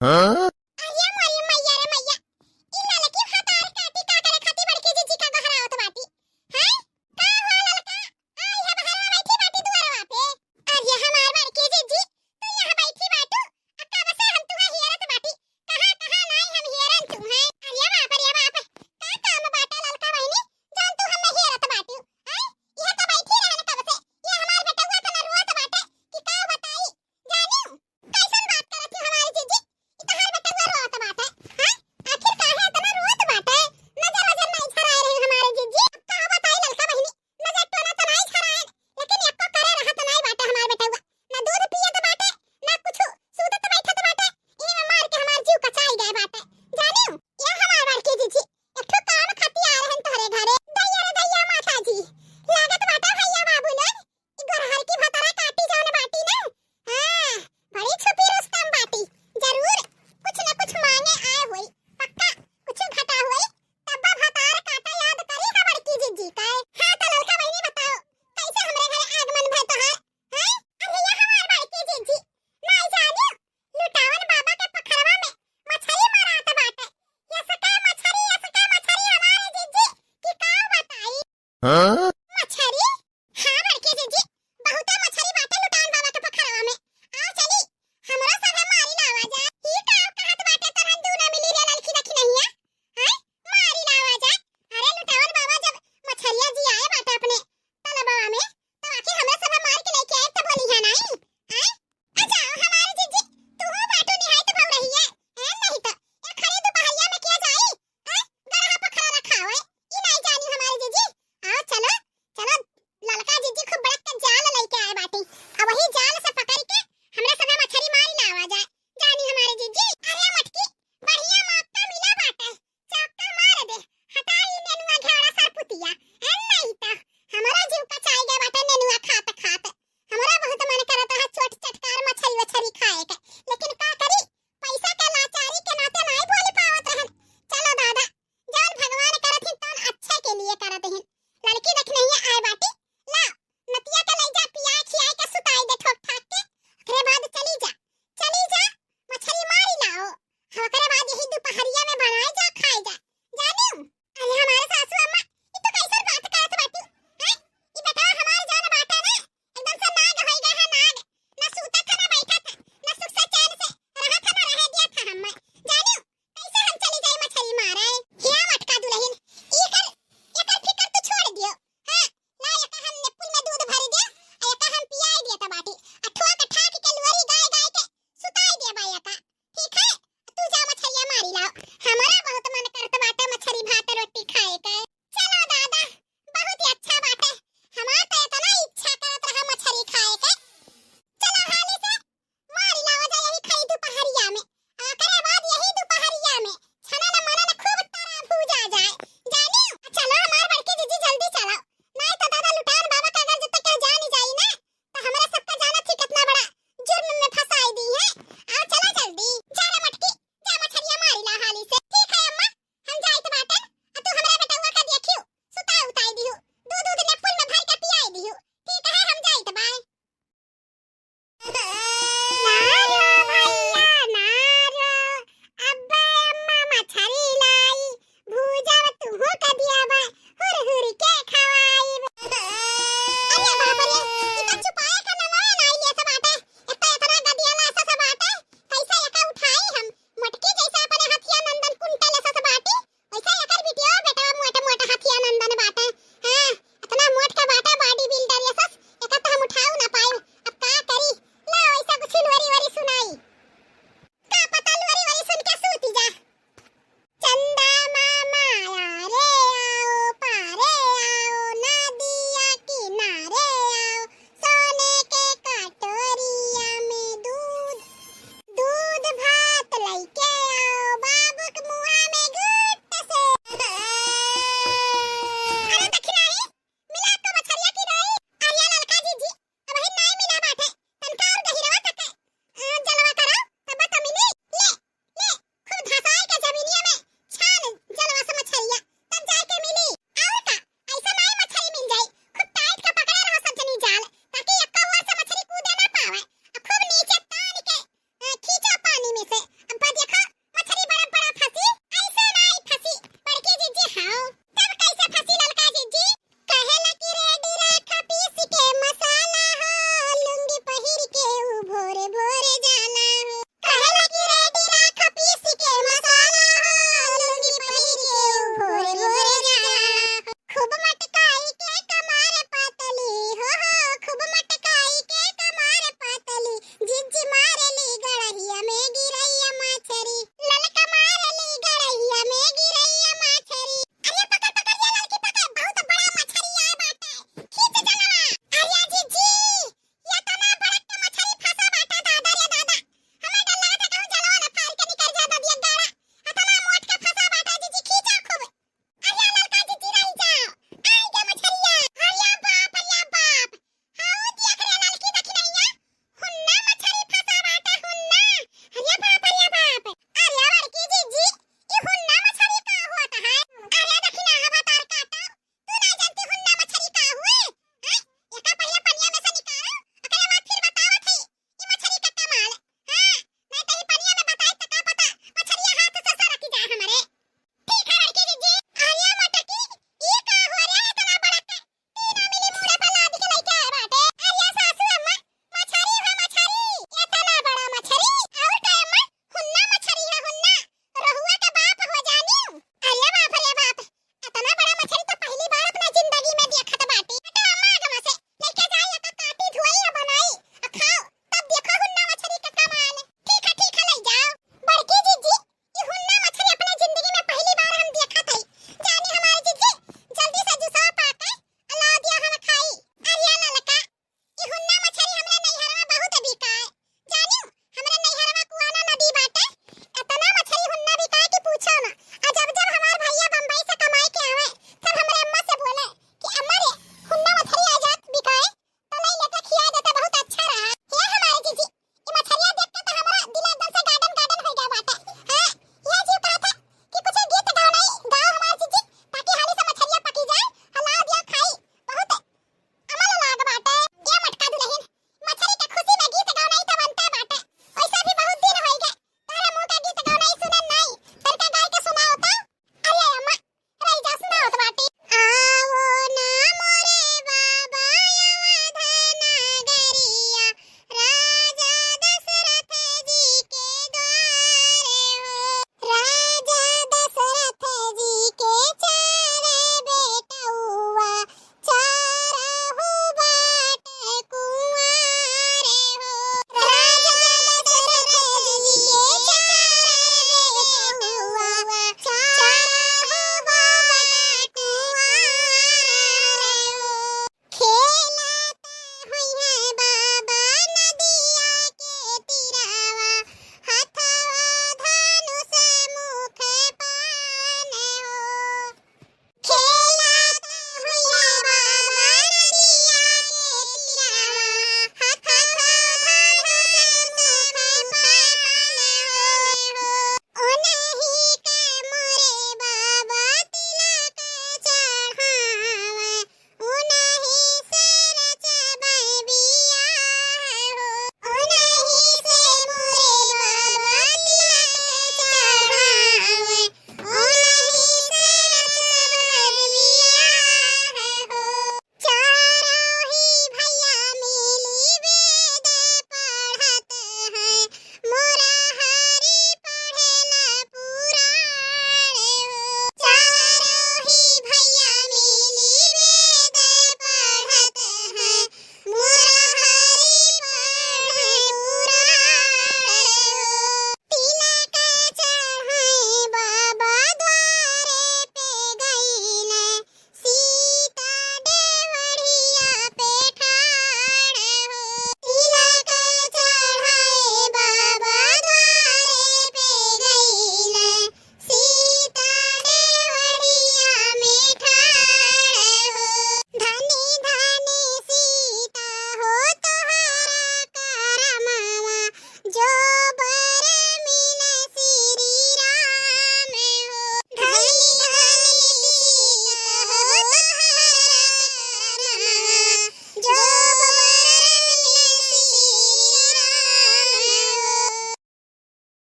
हाँ? अरे मोरी मैया रे मैया इ ललकी हतार काटी का करे खाती बड़की जीजी का गहरावत बाटी हैं का हो ललका आई है बहरवा बैठी बाटी दुआरवा पे अरे हमार बड़की जीजी तू यहां बैठी बाटू अक्का बसे हम तुहा हेरत बाटी कहां कहां नहीं हम हेरन तू हैं अरे बाप का काम बाटा ललका बहिनी जान तू हम हेरत बाटी हैं यह तो बैठी रहन कब से ये हमार बेटा हुआ त रोत बाटे कि का बताई जानियो कैसन बात करत है हमारी जीजी इतहार बेटा हुआ रोत बाटे हैं आखिर काहे इतना रोत बाटे नजर वजर नहीं छराए रही हमारे जीजी का बताई ललका बहिनी नजर टोना तो नहीं छराए लेकिन एको करे रहत नहीं बाटे हमार बेटा हुआ ना दूध पियत बाटे ना कुछ सूदत बैठत बाटे ई में मार के हमार जीव कचाई गए बाटे जानियो ये हमार बड़की जीजी एक ठो काम खाती आ रहन तोहरे घरे दैया रे दैया माता जी लागत बाटे भैया बाबू लोग ई गोरहर की भतरा काटी जौन बाटी ना हां बड़ी छुपी रुस्तम बाटी जरूर कुछ न कुछ मांगे आए होई पक्का कुछ घटा होई तब भतार काटा याद करी का बड़की जीजी का हां तो ललका बहिनी बताओ कैसे हमरे घरे आगमन भय तोहार हैं अरे ये हमार बड़की जीजी नहीं जानियो लुटावन बाबा के पोखरवा में मछली मारात बाटे ये सका मछली हमारे जीजी की का बताई हाँ? मछली हां बड़की जीजी बहुते मछली बाटे लुटावन बाबा के पोखरवा में आओ चली हमरा सबे मारी लावा जाए ई का कहत बाटे तोरन दू न मिली रे ललकी देखी नहीं है हैं मारी लावा जाए अरे लुटावन बाबा जब मछलिया जी आए बाटे अपने तलबवा में तो आखिर हमरा सबे मार के लेके आए त बोली है नहीं हैं आ जाओ हमारी जीजी तू हो बाटू निहायत भव रही है नहीं तो ये खरी दोपहरिया में किया जाई हैं गरहा पखरा रखा है ई नहीं जानी हमारी जीजी आओ चलो चलो ललका जीजी खूब बड़ा के जाल लेके आए बाटी अब वही जाल से पकड़ के हमरा सबे मछली मारी लावा जाए जानी हमारी जीजी अरे मटकी बढ़िया मौका मिला बाटे चौका मार दे हटा ई नेनुआ घेड़ा सरपुतिया नहीं तो हमारा जीव कचाई गए बाटे नेनुआ खात खात हमारा बहुत मन करता है छोट चटकार मछली वछली खाए के लेकिन